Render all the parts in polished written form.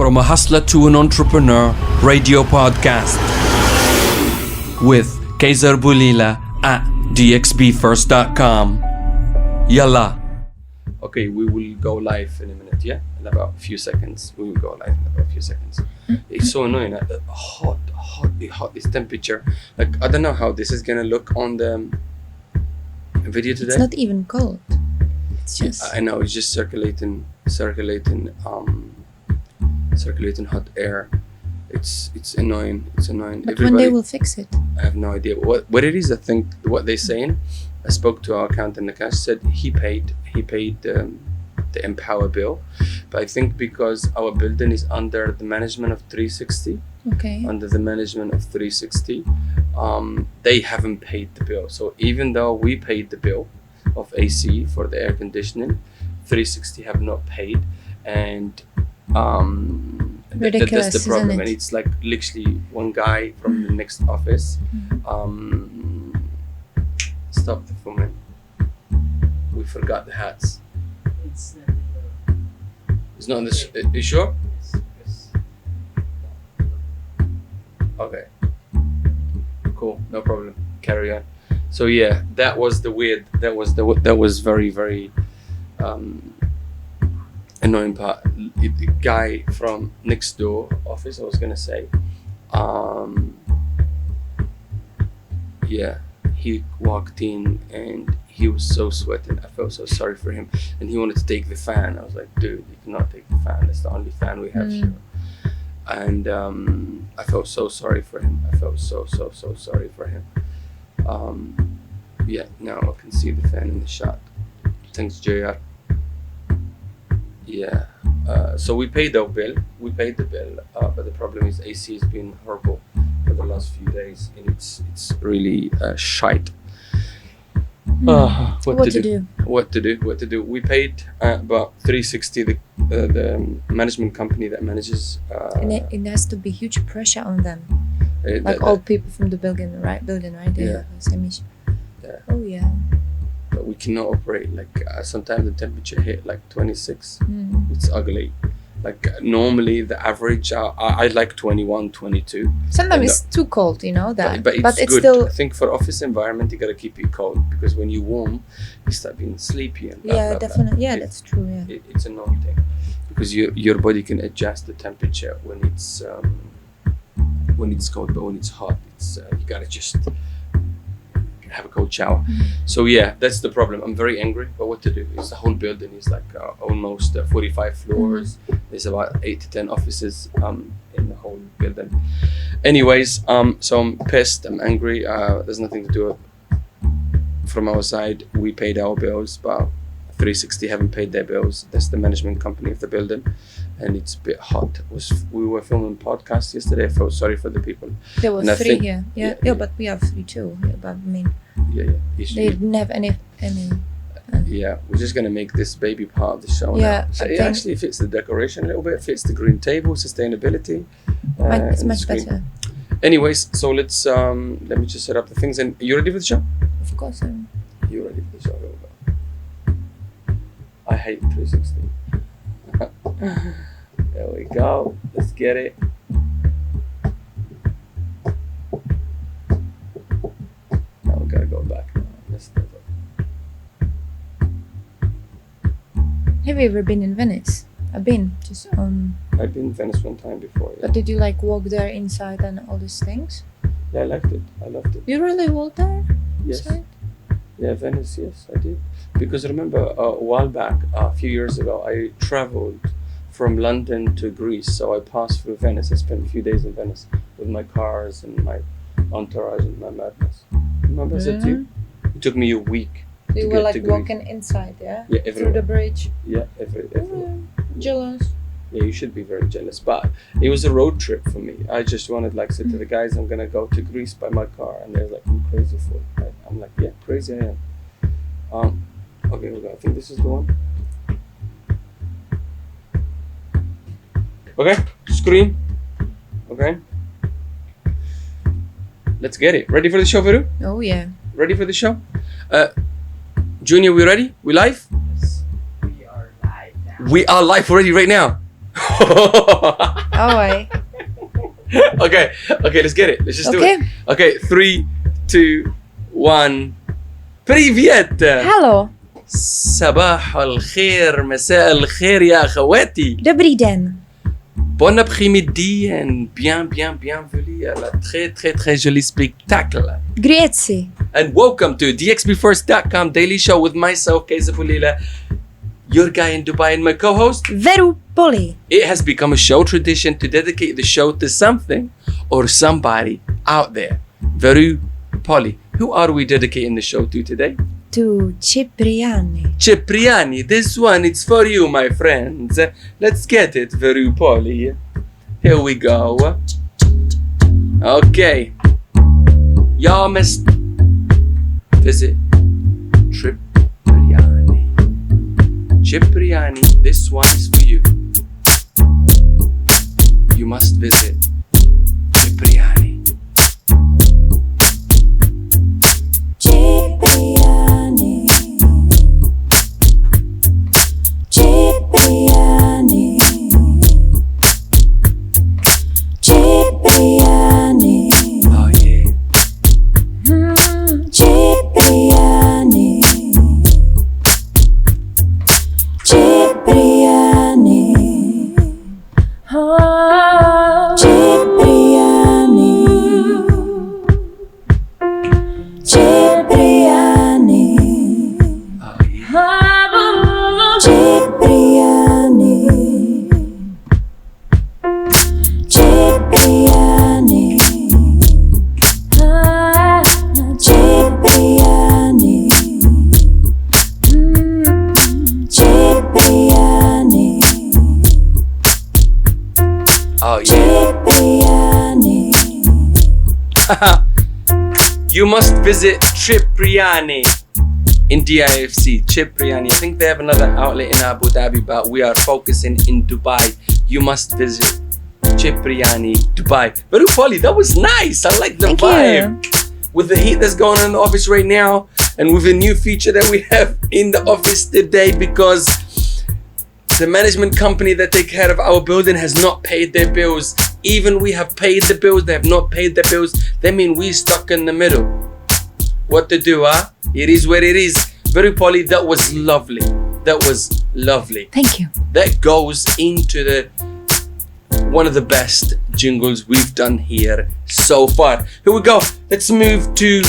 From a Hustler to an Entrepreneur radio podcast with Kayzar Boulila at dxbfirst.com. Yalla. Okay, we will go live in a minute, yeah? In about a few seconds. We will go live in about a few seconds. It's so annoying. Hot, this temperature. Like, I don't know how this is gonna look on the video today. It's not even cold. It's just... I know, it's just circulating hot air. It's annoying. It's annoying. But one day we'll fix it. I have no idea what it is. I think what they're saying. I spoke to our accountant. Nakash said he paid the Empower bill, but I think because our building is under the management of 360. Okay. Under the management of 360, they haven't paid the bill. So even though we paid the bill of AC for the air conditioning, 360 have not paid, and ridiculous, that's the problem. isn't it? And it's like literally one guy from the next office. Stop the filming. We forgot the hats. It's not in this. You sure? Okay. Cool. No problem. Carry on. So yeah, that was the weird. That was very, very annoying part. The guy from next door office, I was gonna say, yeah, he walked in and he was so sweating. I felt so sorry for him, and he wanted to take the fan. I was like, dude, you cannot take the fan. That's the only fan we have here. And I felt so sorry for him. I felt so sorry for him. Yeah, now I can see the fan in the shot. Thanks, JR. Yeah. So we paid our bill. We paid the bill, but the problem is AC has been horrible for the last few days, and it's really shite. What to do? We paid about 360. The management company that manages. And it has to be huge pressure on them. Like all people from the building, right? Yeah. Yeah. Oh yeah. But we cannot operate. Like sometimes the temperature hit like 26. It's ugly. Like normally the average, I like 21, 22. Sometimes it's too cold, you know that. But it's good. Still. I think for office environment, you gotta keep it cold, because when you warm, you start being sleepy and blah, Yeah, blah, definitely. blah. Yeah, that's true. Yeah. It's a known thing, because your body can adjust the temperature when it's cold, but when it's hot, it's you gotta just have a cold shower. So yeah, that's the problem. I'm very angry, but what to do? It's the whole building is like almost 45 floors. There's about 8 to 10 offices in the whole building. Anyways, so I'm pissed, I'm angry. There's nothing to do from our side. We paid our bills, but 360 haven't paid their bills. That's the management company of the building, and it's a bit hot. We were filming podcasts yesterday. I felt sorry for the people. There were 3 here. Yeah, but we have 3 too. Yeah, but I mean, they didn't have any. Yeah, we're just gonna make this baby part of the show Yeah, now. So it actually fits the decoration a little bit, fits the green table, sustainability. It's much better. Anyways, so let's let me just set up the things. And you ready for the show? Of course. You ready for the show? Here we go. I hate 360. There we go. Let's get it. Now we gotta go back. Have you ever been in Venice? I've been I've been in Venice one time before. Yeah. But did you like walk there inside and all these things? Yeah, I liked it. I loved it. You really walked there? Yes. Inside? Yeah, Venice. Yes, I did. Because remember, a while back, a few years ago, I traveled from London to Greece. So I passed through Venice. I spent a few days in Venice with my cars and my entourage and my madness. Remember I said to you? It took me a week. You were like walking inside, yeah? Yeah, through the bridge. Yeah, everywhere. Jealous. Yeah, you should be very jealous. But it was a road trip for me. I just wanted like say to the guys, I'm gonna go to Greece by my car, and they're like, "You crazy fool?" I'm like, "Yeah, crazy I am." Okay, hold on. I think this is the one. Okay, screen. Okay. Let's get it. Ready for the show, Verou? Oh yeah. Ready for the show? Junior, we ready? We live? Yes, we are live now. We are live already right now. Oh, why? Okay, let's get it. Let's just do it. Okay, 3, 2, 1. Привет. Hello. صباح الخير, مساء الخير يا أخواتي. Dobrý den. Bon après-midi and bienvenue à la très joli spectacle. Grazie. And welcome to DXBFirst.com Daily Show with myself, Kayzar, your guy in Dubai, and my co-host, Verou. It has become a show tradition to dedicate the show to something or somebody out there. Verou, Polly, who are we dedicating the show to today? To Cipriani. Cipriani, this one it's for you, my friends. Let's get it, Verou, Polly. Here we go. Okay. Y'all must visit Cipriani. Cipriani, this one is for you. You must visit Cipriani. Cipriani. Cipriani. Cipriani. Oh yeah. Cipriani. Cipriani. Cipriani. Cipriani. Oh yeah. Cipriani. Cipriani. Cipriani. Cipriani. Oh yeah. Cipriani. You must visit Cipriani in DIFC. Cipriani. I think they have another outlet in Abu Dhabi, but we are focusing in Dubai. You must visit Cipriani, Dubai. But Polly, that was nice. I like the Thank vibe. With the heat that's going on in the office right now, and with a new feature that we have in the office today, because the management company that take care of our building has not paid their bills. Even we have paid the bills, they have not paid the bills. That means we stuck in the middle. What to do, huh? It is what it is. Very Polly, that was lovely. That was lovely. Thank you. That goes into the one of the best jingles we've done here so far. Here we go. Let's move to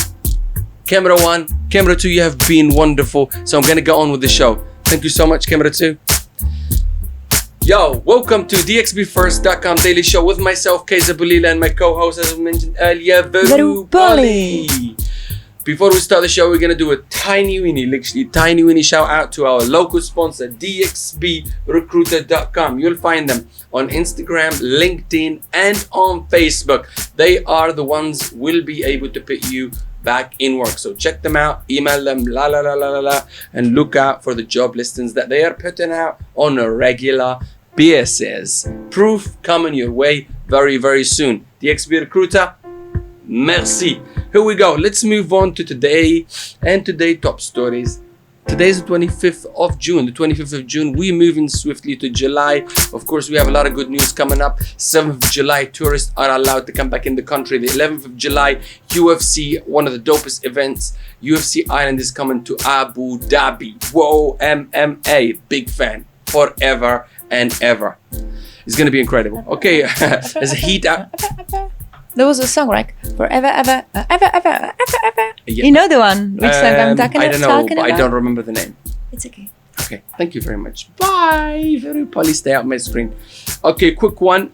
camera 1. Camera 2, you have been wonderful. So I'm gonna go on with the show. Thank you so much, camera 2. Yo, welcome to DXBFirst.com Daily Show with myself, Kayzar, and my co-host, as I mentioned earlier, Verou. Before we start the show, we're going to do a tiny weeny shout out to our local sponsor, DXBRecruiter.com. You'll find them on Instagram, LinkedIn, and on Facebook. They are the ones who will be able to put you back in work. So check them out, email them, and look out for the job listings that they are putting out on a regular basis. Proof coming your way very, very soon. DXB Recruiter, merci. Here we go. Let's move on to today and today top stories. Today's the 25th of June. The 25th of June, we're moving swiftly to July. Of course, we have a lot of good news coming up. 7th of July, tourists are allowed to come back in the country. The 11th of July, UFC, one of the dopest events. UFC Island is coming to Abu Dhabi. Whoa, MMA, big fan, forever and ever. It's gonna be incredible. Okay, there's a heat out. There was a song, right? Forever, ever. Yeah. You know the one which song I'm talking I about? don't know, but I don't remember the name. It's okay. Okay, thank you very much. Bye. Very Polly, stay out my screen. Okay, quick one.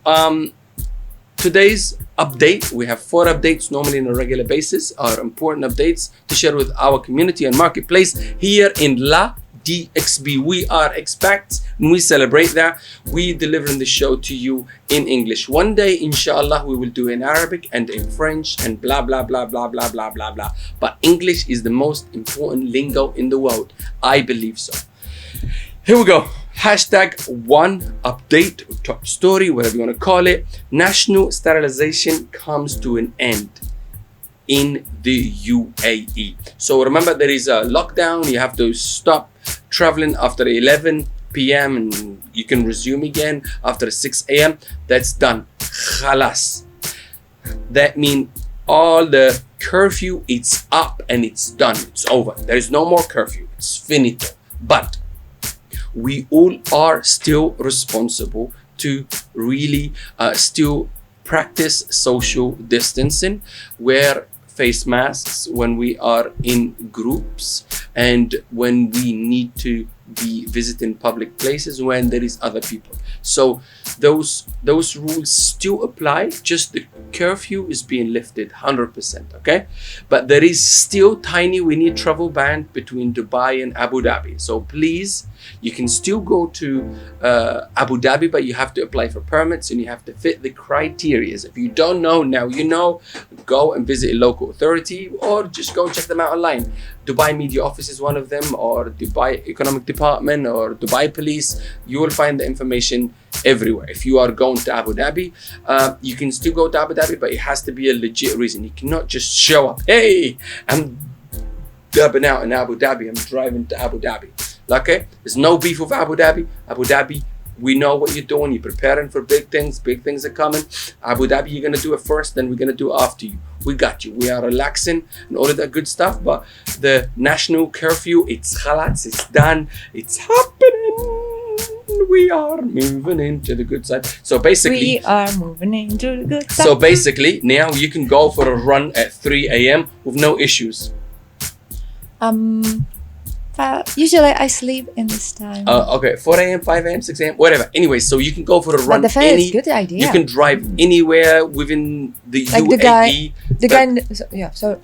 Today's update, we have 4 updates normally on a regular basis, are important updates to share with our community and marketplace here in La DXB. We are expats and we celebrate that. We delivering the show to you in English. One day, inshallah, we will do in Arabic and in French and blah, blah, blah, blah, blah, blah, blah, blah. But English is the most important lingo in the world. I believe so. Here we go. Hashtag 1 update, top story, whatever you want to call it. National sterilization comes to an end in the UAE. So remember, there is a lockdown. You have to stop traveling after 11 p.m. and you can resume again after 6 a.m. That's done. Khalas. That means all the curfew, it's up and it's done. It's over. There is no more curfew. It's finito. But we all are still responsible to really still practice social distancing, wear face masks when we are in groups, and when we need to be visiting public places when there is other people. So those rules still apply, just the curfew is being lifted 100%, okay? But there is still we need travel ban between Dubai and Abu Dhabi. So please, you can still go to Abu Dhabi, but you have to apply for permits and you have to fit the criteria. If you don't know, now you know, go and visit a local authority or just go and check them out online. Dubai Media Office is one of them, or Dubai Economic Department, or Dubai Police. You will find the information everywhere. If you are going to Abu Dhabi, you can still go to Abu Dhabi, but it has to be a legit reason. You cannot just show up, hey, I'm dubbing out in Abu Dhabi, I'm driving to Abu Dhabi. Okay, there's no beef with Abu Dhabi. Abu Dhabi, we know what you're doing. You're preparing for big things. Big things are coming. Abu Dhabi, you're gonna do it first, then we're gonna do it after you. We got you. We are relaxing and all of that good stuff. But the national curfew, it's khalas, it's done, it's happening. We are moving into the good side. So basically, we are moving into the good side. So basically, now you can go for a run at 3 a.m. with no issues. Usually I sleep in this time. Okay, 4 a.m., 5 a.m., 6 a.m., whatever. Anyway, so you can go for a run. But the fact is a good idea. You can drive anywhere within the like UAE. The guy, yeah, so.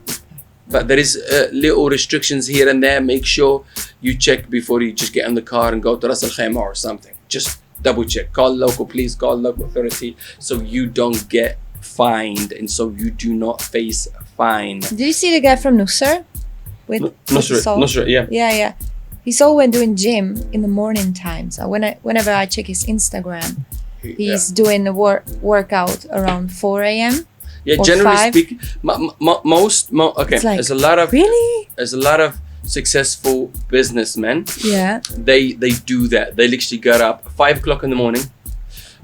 But there is little restrictions here and there. Make sure you check before you just get in the car and go to Ras Al Khaimah or something. Just double check. Call local police, call local authority, so you don't get fined and so you do not face a fine. Do you see the guy from Nusr? Nusr, yeah. Yeah. He's always doing gym in the morning time. So whenever I check his Instagram, he's doing a workout around 4 a.m. Yeah, generally speaking, okay. Like, there's a lot of really. There's a lot of successful businessmen. Yeah. They do that. They literally get up 5 o'clock in the morning.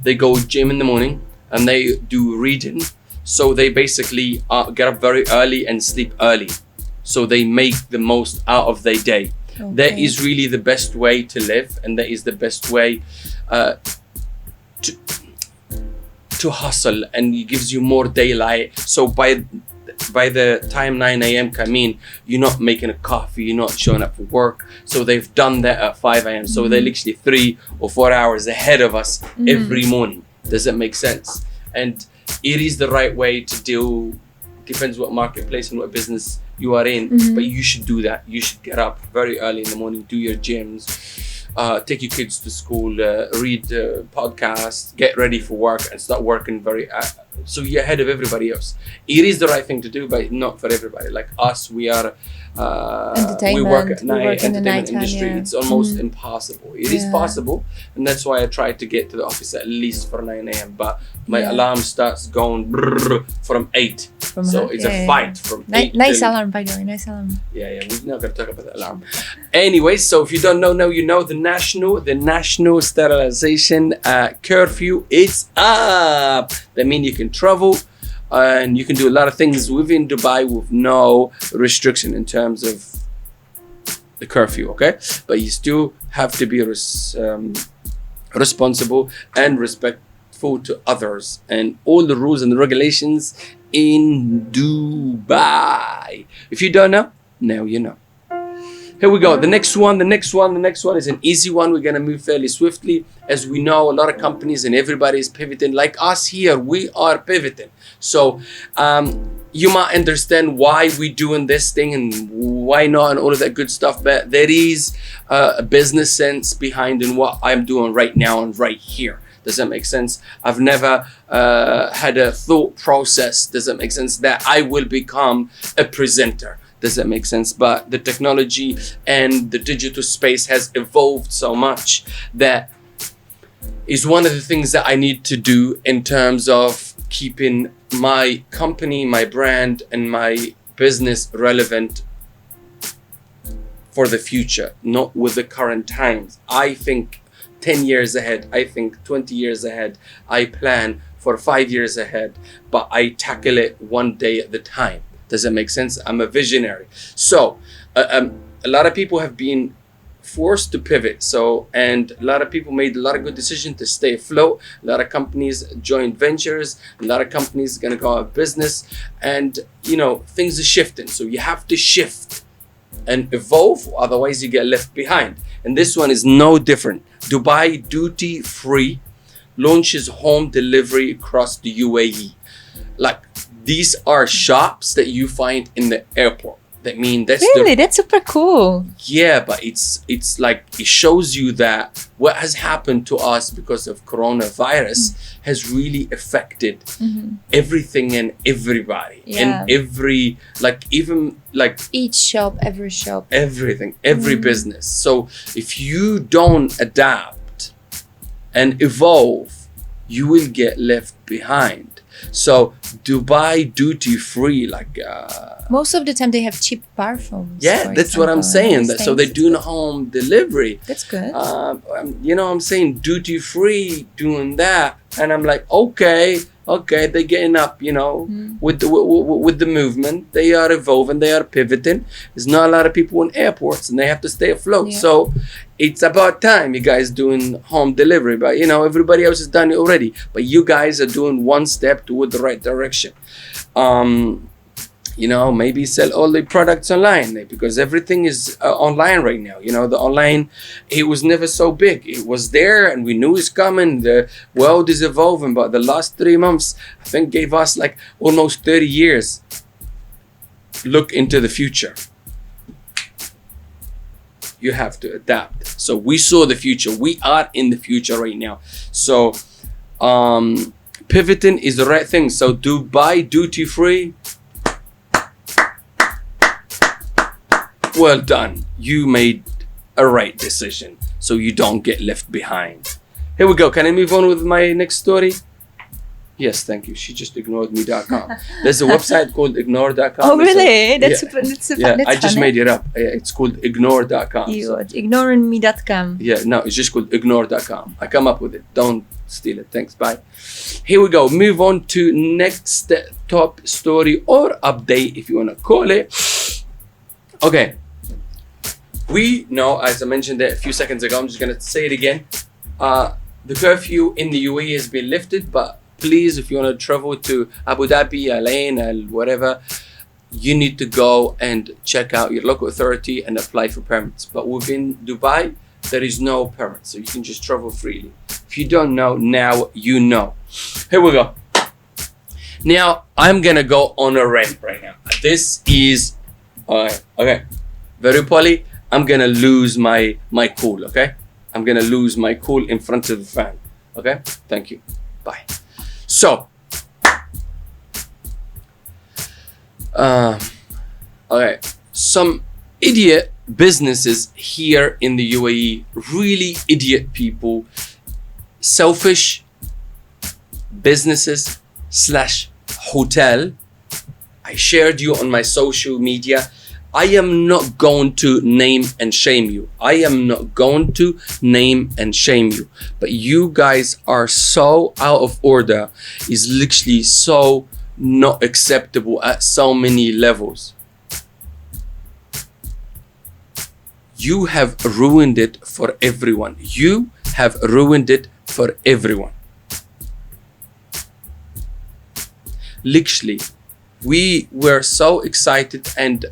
They go gym in the morning and they do reading. So they basically get up very early and sleep early. So they make the most out of their day. Okay. That is really the best way to live, and that is the best way to hustle, and it gives you more daylight. So by the time 9 a.m. come in, you're not making a coffee, you're not showing up for work. So they've done that at 5 a.m. So they're literally 3 or 4 hours ahead of us every morning. Does that make sense? And it is the right way to deal. Depends what marketplace and what business you are in, but you should do that. You should get up very early in the morning, do your gyms, take your kids to school, read podcasts, get ready for work, and start working so you're ahead of everybody else. It is the right thing to do, but not for everybody. Like us, we are we work at night, entertainment industry. Yeah. It's almost impossible. It is possible, and that's why I try to get to the office at least for 9 a.m. But my alarm starts going from 8. So it's a fight from 8. Nice alarm, by the way. Nice alarm. Yeah. We're not gonna talk about the alarm. Anyway, so if you don't know, now you know. The national sterilization curfew. It's up. That means you can travel. And you can do a lot of things within Dubai with no restriction in terms of the curfew, okay? But you still have to be responsible and respectful to others and all the rules and the regulations in Dubai. If you don't know, now you know. Here we go. The next one is an easy one. We're going to move fairly swiftly. As we know, a lot of companies and everybody is pivoting. Like us here, we are pivoting. So you might understand why we're doing this thing and why not and all of that good stuff. But there is a business sense behind in what I'm doing right now and right here. Does that make sense? I've never had a thought process. Does that make sense? That I will become a presenter. Does that make sense? But the technology and the digital space has evolved so much that is one of the things that I need to do in terms of keeping my company, my brand, and my business relevant for the future, not with the current times. I think 10 years ahead. I think 20 years ahead. I plan for 5 years ahead, but I tackle it one day at the time. Does that make sense? I'm a visionary. So a lot of people have been forced to pivot. So, and a lot of people made a lot of good decisions to stay afloat. A lot of companies joined ventures. A lot of companies are going to go out of business. And, you know, things are shifting. So you have to shift and evolve, otherwise you get left behind. And this one is no different. Dubai Duty Free launches home delivery across the UAE. Like, these are shops that you find in the airport. That mean that's Really, that's super cool. Yeah, but it's like it shows you that what has happened to us because of coronavirus has really affected everything and everybody, and every, like, even like Each shop, every shop. everything, every business. So if you don't adapt and evolve, you will get left behind. So Dubai Duty Free, like Most of the time they have cheap perfumes. yeah, for that's what I'm example, saying. and That, so things. they're doing home delivery. That's good. You know, I'm saying duty free, doing that, and I'm like, okay, they're getting up. You know, with the movement, they are evolving, they are pivoting. There's not a lot of people in airports, and they have to stay afloat. Yeah. So it's about time you guys doing home delivery. But you know, everybody else has done it already. But you guys are doing one step toward the right direction. You know, maybe sell all the products online, because everything is online right now. You know, the online, it was never so big. It was there and we knew it's coming. The world is evolving, but the last 3 months, I think, gave us like almost 30 years. Look into the future. You have to adapt. So we saw the future. We are in the future right now. So pivoting is the right thing. So Dubai Duty Free, well done. You made a right decision, so you don't get left behind. Here we go. Can I move on with my next story? Yes, thank you. She just ignored me.com. There's a website called ignore.com. Oh, really? That's yeah. that's Yeah, that's I just funny. made it up. It's called ignore.com. You ignoringme.com. Yeah, no, it's just called ignore.com. I come up with it. Don't steal it. Thanks. Bye. Here we go. Move on to next top story or update, if you want to call it. Okay. We know, as I mentioned it a few seconds ago, I'm just going to say it again. The curfew in the UAE has been lifted, but please, if you want to travel to Abu Dhabi, Al Ain, Al whatever, you need to go and check out your local authority and apply for permits. But within Dubai, there is no permit, so you can just travel freely. If you don't know, now you know. Here we go. Now, I'm going to go on a rant right now. This is, okay, Verou Poly, I'm going to lose my cool, okay? I'm going to lose my cool in front of the fan, okay? Thank you. Bye. So, okay, some idiot businesses here in the UAE, really idiot people, selfish businesses / hotel. I shared you on my social media. I am not going to name and shame you. I am not going to name and shame you. But you guys are so out of order. It's literally so not acceptable at so many levels. You have ruined it for everyone. You have ruined it for everyone. Literally, we were so excited and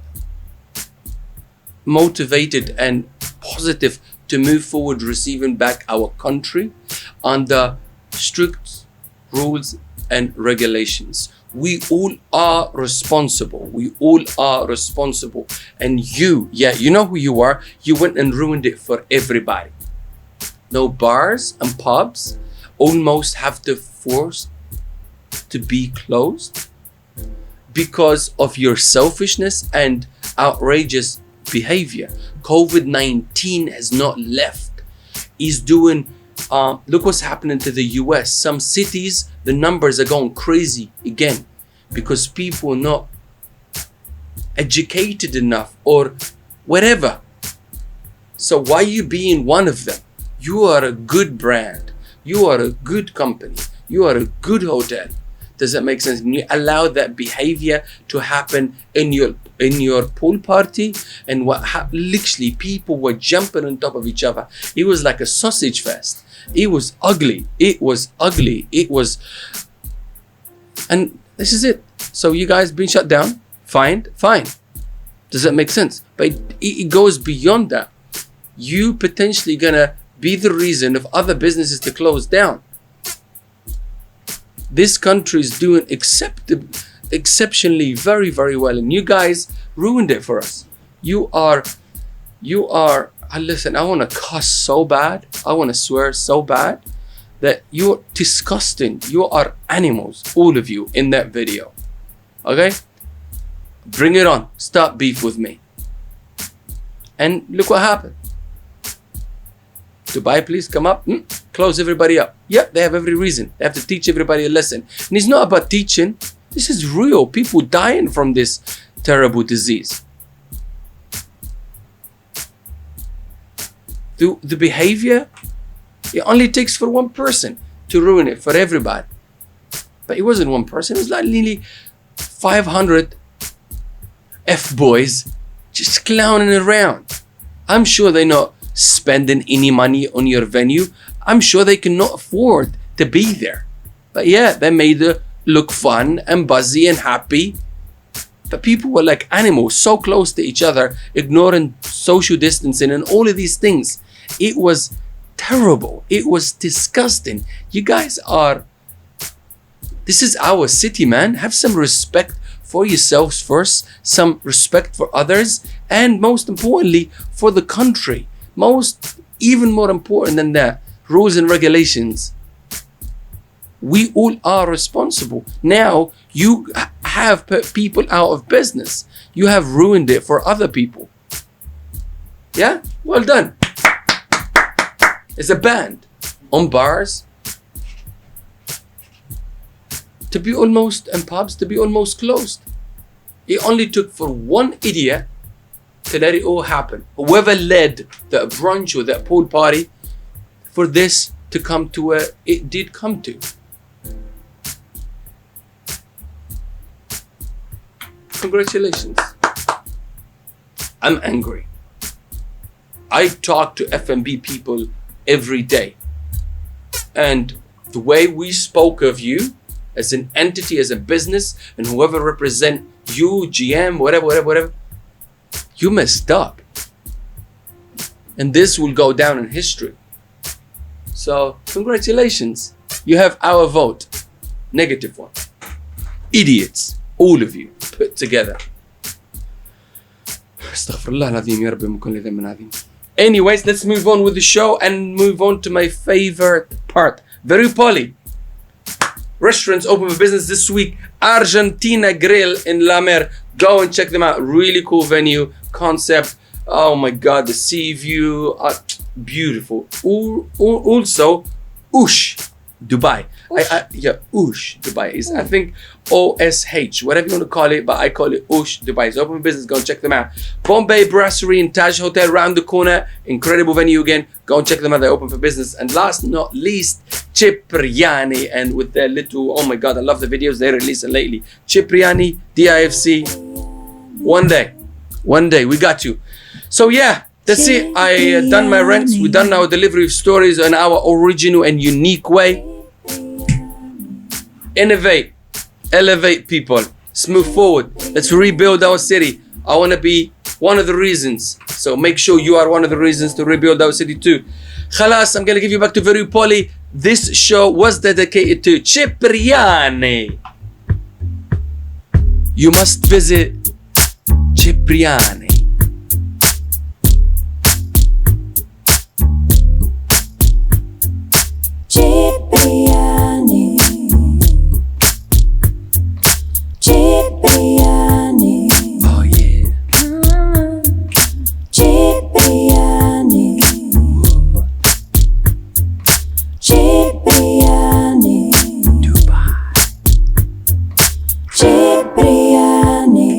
motivated and positive to move forward, receiving back our country under strict rules and regulations. We all are responsible. We all are responsible. And you, yeah, you know who you are. You went and ruined it for everybody. No, bars and pubs almost have to force to be closed because of your selfishness and outrageous behavior. COVID-19 has not left. He's doing, look what's happening to the US. Some cities, the numbers are going crazy again because people are not educated enough or whatever. So why are you being one of them? You are a good brand. You are a good company. You are a good hotel. Does that make sense? And you allow that behavior to happen in your pool party, and literally people were jumping on top of each other. It was like a sausage fest. It was ugly. And this is it. So you guys been shut down. Fine. Does that make sense? But it goes beyond that. You potentially gonna be the reason of other businesses to close down. This country is doing exceptionally very, very well, and you guys ruined it for us. You are. Listen, I want to cuss so bad. I want to swear so bad that you're disgusting. You are animals, all of you in that video. Okay? Bring it on. Stop beef with me. And look what happened. Dubai, please come up. Close everybody up. Yeah, they have every reason. They have to teach everybody a lesson. And it's not about teaching. This is real. People dying from this terrible disease. The behavior, it only takes for one person to ruin it for everybody. But it wasn't one person. It was like nearly 500 F-boys just clowning around. I'm sure they're not spending any money on your venue. I'm sure they cannot afford to be there. But yeah, they made it look fun and buzzy and happy. But people were like animals, so close to each other, ignoring social distancing and all of these things. It was terrible. It was disgusting. You guys are... This is our city, man. Have some respect for yourselves first, some respect for others, and most importantly, for the country. Even more important than that, rules and regulations. We all are responsible. Now, you have put people out of business. You have ruined it for other people. Yeah? Well done. It's a ban on bars to be almost, and pubs to be almost closed. It only took for one idiot to let it all happen. Whoever led that brunch or that pool party, for this to come to where it did come to. Congratulations. I'm angry. I talk to F&B people every day. And the way we spoke of you as an entity, as a business, and whoever represent you, GM, whatever, you messed up. And this will go down in history. So, congratulations. You have our vote. Negative one. Idiots. All of you. Put together. Astaghfirullah al-Azim, ya Rabbi, min kulli dhanbin azim. Anyways, let's move on with the show and move on to my favorite part. Verou Poly. Restaurants open for business this week. Argentina Grill in La Mer. Go and check them out. Really cool venue. Concept. Oh my God, the sea view. Beautiful. Also, Ush, Dubai. Ush, Dubai is, I think, OSH, whatever you want to call it, but I call it Ush, Dubai. It's open for business. Go and check them out. Bombay Brasserie and Taj Hotel round the corner. Incredible venue again. Go and check them out. They're open for business. And last not least, Cipriani, and with their little, oh my God, I love the videos they're releasing lately. Cipriani, DIFC. One day, we got you. So yeah, that's it. I done my rents. We done our delivery of stories in our original and unique way. Innovate, elevate people, let's move forward. Let's rebuild our city. I want to be one of the reasons. So make sure you are one of the reasons to rebuild our city too. Khalas, I'm going to give you back to Verou Poly. This show was dedicated to Cipriani. You must visit Cipriani. Cipriani. Cipriani. Oh yeah. Cipriani. Cipriani. Dubai. Cipriani.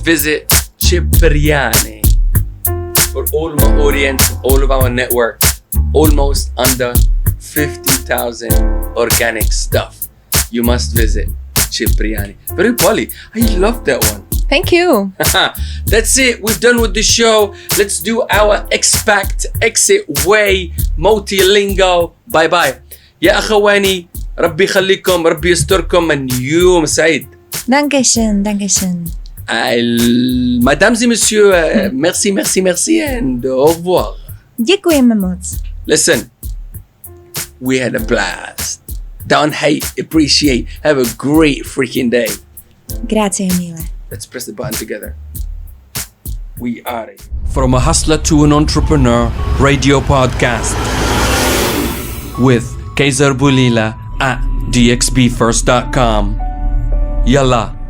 visit Cipriani for all my audience, all of our network, almost under 50,000 organic stuff. You must visit Cipriani. Very poly. I love that one. Thank you. That's it. We're done with the show. Let's do our expect, exit, way, multilingo. Bye bye. يا أخواني ربي يخليكم ربي يستركم من يوم سعيد. Dankeschön, Dankeschön. Mesdames et messieurs, merci, merci, merci, and au revoir. Děkujeme moc. Listen, we had a blast. Don't hate, appreciate. Have a great freaking day. Grazie mille. Let's press the button together. We are it. From a hustler to an entrepreneur, radio podcast with Kayzar Boulila at dxbfirst.com. Yalla.